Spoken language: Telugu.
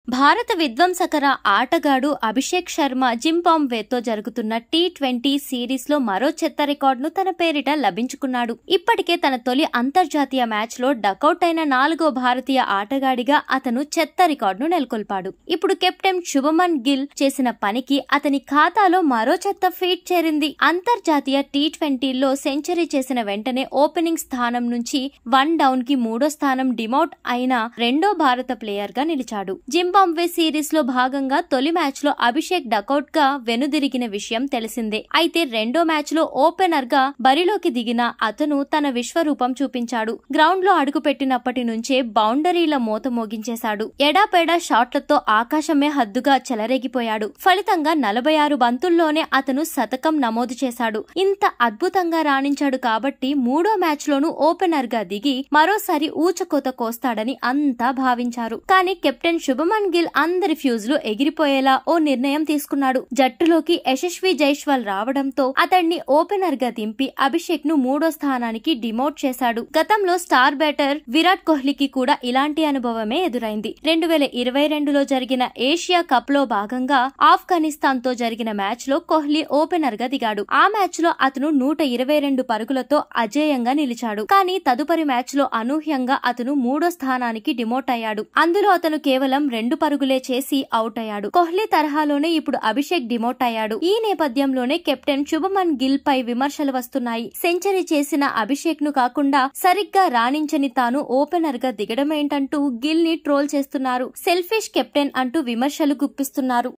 భారత విధ్వంసకర ఆటగాడు అభిషేక్ శర్మ జింబాబ్వేతో జరుగుతున్న టీ20 సిరీస్ లో మరో చెత్త రికార్డును తన పేరిట లభించుకున్నాడు. ఇప్పటికే తన తొలి అంతర్జాతీయ మ్యాచ్ లో డకౌట్ అయిన 4వ భారతీయ ఆటగాడిగా అతను చెత్త రికార్డును నెలకొల్పాడు. ఇప్పుడు కెప్టెన్ శుభమన్ గిల్ చేసిన పనికి అతని ఖాతాలో మరో చెత్త ఫీట్ చేరింది. అంతర్జాతీయ టీ20లో సెంచరీ చేసిన వెంటనే ఓపెనింగ్ స్థానం నుంచి 1 డౌన్ కి 3వ స్థానం డిమౌట్ అయిన రెండో భారత ప్లేయర్ గా నిలిచాడు. జింబాబ్వే సిరీస్ లో భాగంగా తొలి మ్యాచ్ లో అభిషేక్ డకౌట్ గా వెనుదిరిగిన విషయం తెలిసిందే. అయితే రెండో మ్యాచ్ లో ఓపెనర్ గా బరిలోకి దిగిన అతను తన విశ్వరూపం చూపించాడు. గ్రౌండ్ లో అడుగుపెట్టినప్పటి నుంచే బౌండరీల మోత మోగించేశాడు. ఎడాపెడా షాట్లతో ఆకాశమే హద్దుగా చెలరేగిపోయాడు. ఫలితంగా 46 బంతుల్లోనే అతను శతకం నమోదు చేశాడు. ఇంత అద్భుతంగా రాణించాడు కాబట్టి మూడో మ్యాచ్ లోనూ ఓపెనర్ గా దిగి మరోసారి ఊచకోత కోస్తాడని అంతా భావించారు. కానీ కెప్టెన్ శుభమన్ గిల్ అందరి ఫ్యూజ్లు ఎగిరిపోయేలా ఓ నిర్ణయం తీసుకున్నాడు. జట్టులోకి యశస్వి జైస్వాల్ రావడంతో అతడిని ఓపెనర్ గా దింపి అభిషేక్ ను 3వ స్థానానికి డిమోట్ చేశాడు. గతంలో స్టార్ బ్యాటర్ విరాట్ కోహ్లీకి కూడా ఇలాంటి అనుభవమే ఎదురైంది. 2022లో జరిగిన ఏషియా కప్ లో భాగంగా ఆఫ్ఘనిస్తాన్ తో జరిగిన మ్యాచ్ లో కోహ్లీ ఓపెనర్ గా దిగాడు. ఆ మ్యాచ్ లో అతను 122 పరుగులతో అజేయంగా నిలిచాడు. కానీ తదుపరి మ్యాచ్ లో అనూహ్యంగా అతను 3వ స్థానానికి డిమోట్ అయ్యాడు. అందులో అతను కేవలం 2 పరుగులే చేసి అవుట్ అయ్యాడు. కోహ్లీ తరహాలోనే ఇప్పుడు అభిషేక్ డిమోట్ అయ్యాడు. ఈ నేపథ్యంలోనే కెప్టెన్ శుభమన్ గిల్ పై విమర్శలు వస్తున్నాయి. సెంచరీ చేసిన అభిషేక్ ను కాకుండా సరిగ్గా రాణించని తాను ఓపెనర్ గా దిగడమేంటంటూ గిల్ ని ట్రోల్ చేస్తున్నారు. సెల్ఫిష్ కెప్టెన్ అంటూ విమర్శలు గుప్పిస్తున్నారు.